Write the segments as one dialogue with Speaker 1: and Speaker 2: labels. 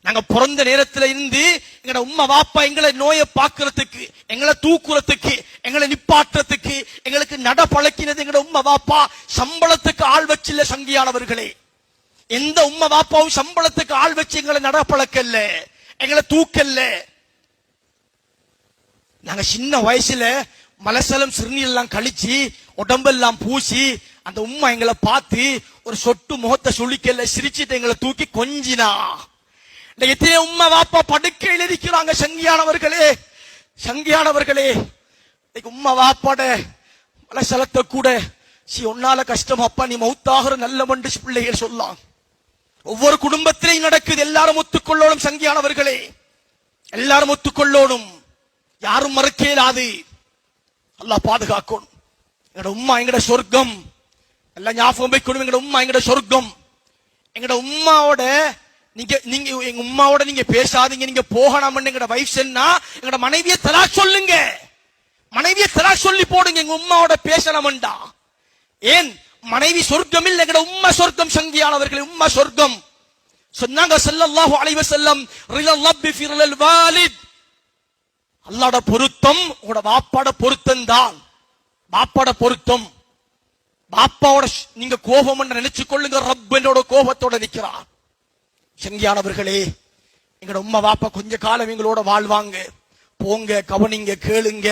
Speaker 1: நாங்க பிறந்த நேரத்துல இருந்து எங்கட உம்மா வாப்பா எங்களை நோயை பாக்குறதுக்கு, எங்களை தூக்குறதுக்கு, எங்களை நிப்பாட்டுறதுக்கு, எங்களுக்கு நட பழக்கினது எங்கட உம்மா வாப்பா. சம்பளத்துக்கு ஆள் வச்சில்ல சங்கியானவர்களே. எந்த உம்மா வாப்பாவும் சம்பளத்துக்கு ஆள் வச்சு எங்களை நட பழக்கல்ல, எங்களை தூக்கல்ல. நாங்க சின்ன வயசுல மலசலம் சிறுநீர் எல்லாம் கழிச்சு உடம்பெல்லாம் பூசி அந்த உம்மா எங்களை பார்த்து ஒரு சொட்டு முகத்தை சுழிக்கல, சிரிச்சுட்டு எங்களை தூக்கி கொஞ்சினா. எத்தனை உம்மா வாப்பா படுக்கையில் இருக்கிறாங்க சங்கியானவர்களே, சங்கியானவர்களே. உம்மா வாப்பாட மலசலத்தை கூட ஒன்னால கஷ்டம் அப்பா நீ மௌத்தாகிற நல்ல மண்டு பிள்ளைகள் சொல்லலாம். ஒவ்வொரு குடும்பத்திலையும் நடக்குது. எல்லாரும் ஒத்துக்கொள்ளணும் சங்கியானவர்களே, எல்லாரும் ஒத்துக்கொள்ளணும், யாரும் மறுக்க இயலாது. அல்லாஹ் பாதுகாக்கணும். எங்கட உம்மா எங்கட சொர்க்கம். எல்லாம் ஞாபகம் வைக்கணும். எங்கட உம்மா எங்கட சொர்க்கம். எங்கட உம்மாவோட நீங்க எங்க உம்மாவோட நீங்க பேசாதீங்க, நீங்க போகணும். எங்கட வைஃப் சொன்னா எங்கட மனைவியை தலாக் சொல்லுங்க, மனைவியை தலாக் சொல்லி போடுங்க. எங்க உம்மாவோட பேசணும்டா. ஏன் மனைவி சொர்க்கம் இல்ல, எங்கட உம்மா சொர்க்கம். சங்கியானவர்களே, உம்மா சொர்க்கம். சொன்னாங்க ஸல்லல்லாஹு அலைஹி வஸல்லம், ரிலல்லாஹி ஃபி ரிலல் வாலித். அல்லாஹ்வோட பொருத்தம் உங்களோட வாப்பாட பொருத்தம் தான். பாப்பாட பொருத்தம். பாப்பாவோட நீங்க கோபம் நினைச்சு கொள்ளுங்க, ரப் என்னோட கோபத்தோட நிக்கிறார். சங்கியானவர்களே, எங்கட உம்மா வாப்பா கொஞ்ச காலம் எங்களோட வாழ்வாங்க. போங்க, கவனிங்க, கேளுங்க.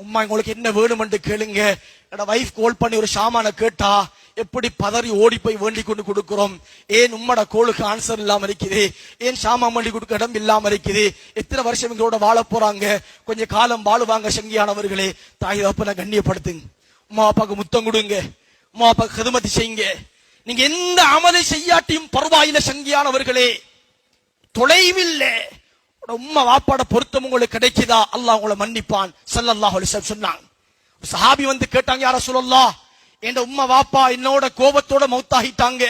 Speaker 1: உம்மா உங்களுக்கு என்ன வேணும் என்று கேளுங்க. என்னோட வைஃப் கால் பண்ணி ஒரு சாமான கேட்டா எப்படி பதறி ஓடி போய் வேண்டி கொண்டு கொடுக்கிறோம். ஏன் உம்மோட கோளுக்கு ஆன்சர் இல்லாம இருக்குது, ஏன் சாமான் வேண்டி கொடுக்க இடம் இல்லாம இருக்குது. எத்தனை வருஷம் எங்களோட வாழ போறாங்க, கொஞ்ச காலம் வாழுவாங்க. சங்கியானவர்களே, தாய் தகப்பனை கண்ணியப்படுத்துங்க. உம்மா அப்பாக்கு முத்தம் கொடுங்க, உம்மா அப்பாக்கு ஹிதமத் செய்யுங்க. நீங்க எந்த அமலை செய்யாட்டியும் பரவாயில்ல சங்கியானவர்களே, தொலைவில்ல. உம்மா வாப்பாட பொருத்தம் உங்களுக்கு கிடைக்குதா, அல்லாஹ் உங்களை மன்னிப்பான். ஸல்லல்லாஹு அலைஹி வஸல்லம் சொன்னாங்க. சஹாபி வந்து கேட்டாங்க, யா ரசூலல்லாஹ், என் உம்மா வாப்பா என்னோட கோபத்தோட மௌத்தாகிட்டாங்க,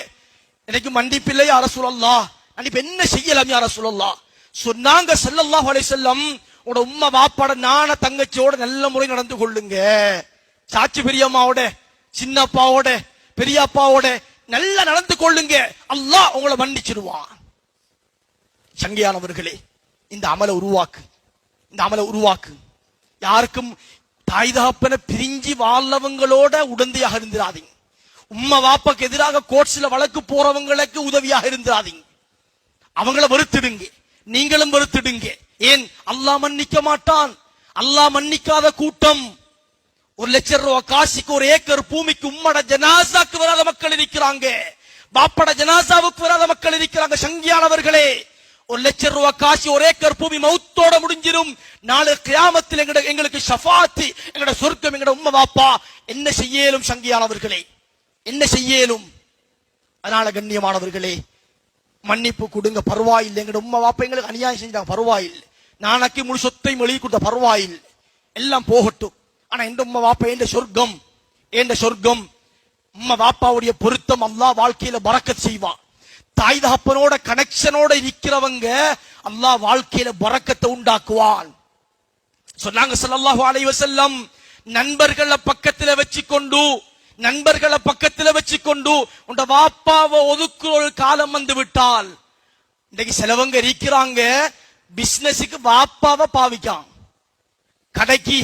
Speaker 1: எனக்கு மன்னிப்பில்லை யா ரசூலல்லாஹ், நான் இப்ப என்ன செய்யலாம் யா ரசூலல்லாஹ்? சொன்னாங்க ஸல்லல்லாஹு அலைஹி வஸல்லம், உங்களோட உம்மா வாப்பாட நான தங்கச்சியோட நல்ல முறை நடந்து கொள்ளுங்க. சாட்சி பெரியம்மாவோட, சின்னப்பாவோட, பெரியப்பாவோட நல்லா நடந்து கொள்ளுங்க, அல்லாஹ் உங்களை மன்னிச்சிடுவான். சங்கியானவர்களே, இந்த அமலை உருவாக்கு, இந்த அமலை உருவாக்கு. யாருக்கும் தாய் தகப்பன பிரிஞ்சு வாழ்ந்தவங்களோட உடந்தையாக இருந்திராதீங்க. உம்மா வாப்பாக்கு எதிராக கோர்ட்ஸ்ல வழக்கு போறவங்களுக்கு உதவியாக இருந்திராதீங்க. அவங்கள வெறுத்துடுங்க, நீங்களும் வெறுத்துடுங்க. ஏன் அல்லாஹ் மன்னிக்க மாட்டான். அல்லாஹ் மன்னிக்காத கூட்டம். 1 லட்சம் ரூபாய் காசிக்கு 1 ஏக்கர் பூமிக்கு உம்மட ஜனாசாக்கு வராத மக்கள் இருக்கிறாங்க, பாப்பட ஜனாசாவுக்கு வராத மக்கள் இருக்கிறாங்க. சங்கியானவர்களே, 1 லட்சம் ரூபாய் காசி 1 ஏக்கர் பூமி மௌத்தோட முடிஞ்சிடும். நாளை கியாமத்தில் எங்களுக்கு ஷஃபாத், எங்கட சொர்க்கம் எங்கட உம்மா வாப்பா. என்ன செய்யலும் சங்கியானவர்களே, என்ன செய்யலும்? அதனால கண்ணியமானவர்களே, மன்னிப்பு கொடுங்க, பரவாயில்லை. எங்கட உம்மா வாப்பா எங்களுக்கு அநியாயம் செஞ்சாங்க, பரவாயில்லை. நாளைக்கு முழு சொத்தையும் எழுதி கொடுத்த பரவாயில்லை, எல்லாம் போகட்டும். ஆனா எந்த உம்மா வாப்பா என்ற சொர்க்கம், என்ற சொர்க்கம். உம்மா வாப்பாவுடைய பொருத்தம் அல்லாஹ் வாழ்க்கையில பரக்கத் செய்வான். தாய் தகப்பனோட கனெக்ஷனோட இருக்கிறவங்க அல்லாஹ் வாழ்க்கையில பரக்கத்தை உண்டாக்குவான். சொன்னாங்க ஸல்லல்லாஹு அலைஹி வஸல்லம், நண்பர்களை பக்கத்துல வச்சுக்கொண்டு, நண்பர்களை பக்கத்துல வச்சுக்கொண்டு உண்ட வாப்பாவை ஒதுக்குற ஒரு காலம் வந்து விட்டால், இன்னைக்கு சிலவங்க இருக்கிறாங்க பிசினஸுக்கு வாப்பாவை பாவிக்கான், கடைக்கு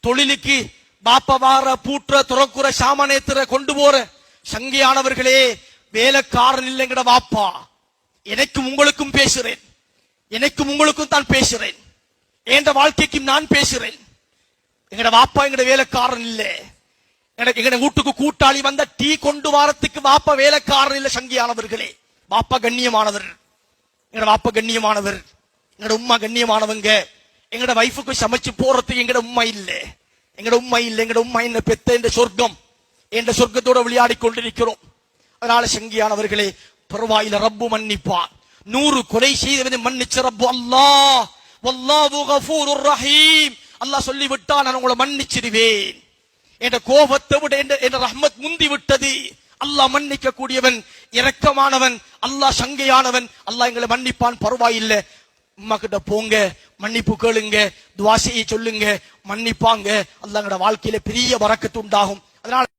Speaker 1: தொழிலுக்கு பாப்பா வார பூட்டுற துறக்குற சாமானேத்துற கொண்டு போற. சங்கியானவர்களே, வேலைக்காரன் இல்லைங்கட வாப்பா. எனக்கும் உங்களுக்கும் பேசுறேன், எனக்கும் உங்களுக்கும் தான் பேசுறேன், என்ற வாழ்க்கைக்கும் நான் பேசுறேன். எங்கட வாப்பா எங்கட வேலைக்காரன் இல்ல. எங்கட வீட்டுக்கு கூட்டாளி வந்த டீ கொண்டு வாரத்துக்கு வாப்பா வேலைக்காரன் இல்ல. சங்கியானவர்களே, வாப்பா கண்ணியமானவர், எங்கட வாப்பா கண்ணியமானவர், எங்கட உம்மா கண்ணியமானவங்க. எங்கட வைஃபுக்கு சமைச்சு போறதுக்கு எங்கட உம்மா இல்ல, எங்கட உம்மா இல்ல. எங்கட உம்மா என்ன பெத்த என்ற சொர்க்கம், என்ற சொர்க்கத்தோட விளையாடி கொண்டிருக்கிறோம். அதனால சங்கியானவர்களே, பரவாயில்ல, ரப்பு மன்னிப்பான். 100 கொலை செய்தவனை மன்னிச்ச ரப்பு அல்லாஹ். வல்லாஹு கஃபூருர் ரஹீம். அல்லாஹ் சொல்லி விட்டான், நான் உங்களை மன்னிச்சிடுவேன். என்ற கோபத்தை விட என்ற ரஹ்மத் முந்தி விட்டது. அல்லாஹ் மன்னிக்க கூடியவன், இரக்கமானவன், அல்லாஹ் சங்கையானவன். அல்லாஹ் எங்களை மன்னிப்பான், பரவாயில்லை. உம்மா கிட்ட போங்க, மன்னிப்பு கேளுங்க, துஆ செய்ய சொல்லுங்க, மன்னிப்பாங்க. அல்லாஹ் எங்களோட வாழ்க்கையில பெரிய பரக்கத்து உண்டாகும். அதனால